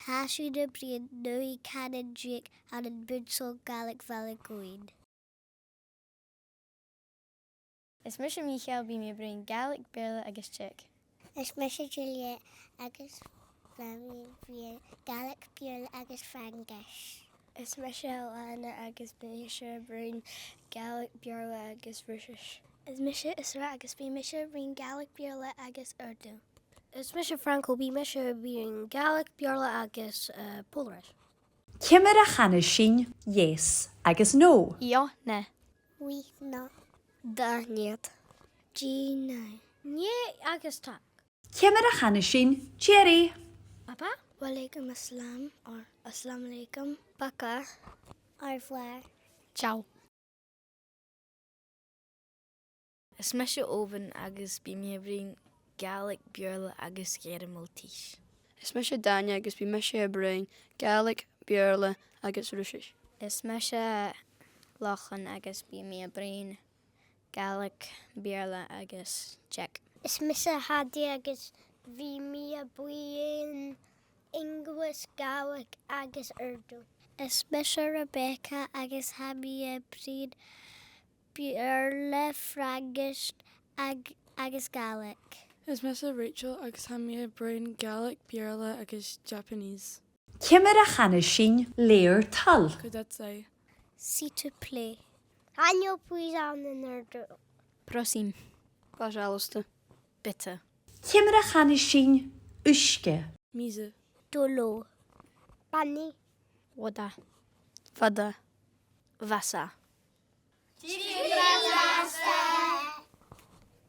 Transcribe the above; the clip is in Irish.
Táisiú na bríon nuí canan dríoch an Bunsgoil Gaelic Govan. Is mis Michael bí mé brin Gaelic Bhaile agus Czech. Is mis Julia agus Flamín bhí Gaelic Bhaile agus Frankish. Is mis Anna agus bí brin Gaelic Bhaile agus Russisch. Is mis Isra agus bí mis brin Gaelic Bhaile agus Urdu. Is mis Franco bí mis brin Gaelic Bhaile agus Polish. Cimar a chana sin yes agus no. Ja, ne. Oui, no. Da niet. Gina. Nee agus tak. Cimar a chana sin Jerry. Papa? Walaikum assalam or assalamu alaikum. Baka. Au revoir. Ciao. Is mis Owen agus bí mé brin Gaelic Bhaile agus Gaelic Maltese. Is mis Dania agus bí mis brin Gaelic Bhaile agus Russisch. Is mis Lochan agus bí mé brin Gaelic Bhaile agus Czech. Is mis Hadi agus bhí mí buin English Gaelic agus Urdu. Is mis Rebecca agus ha mí brin Bhaile Frankish agus Gaelic. Is mis Rachel agus ha mí brin Gaelic Bhaile agus Japanese. Cimar a chana sin léir tal. Could that say? See to play. Hanyo puis an in Urdu. Prosím. Pожалуйста. Bitte. Cimar a chana sin uisce. Mise. Dolo. Bunny. Woda. Fada. Wasser. Tschüss.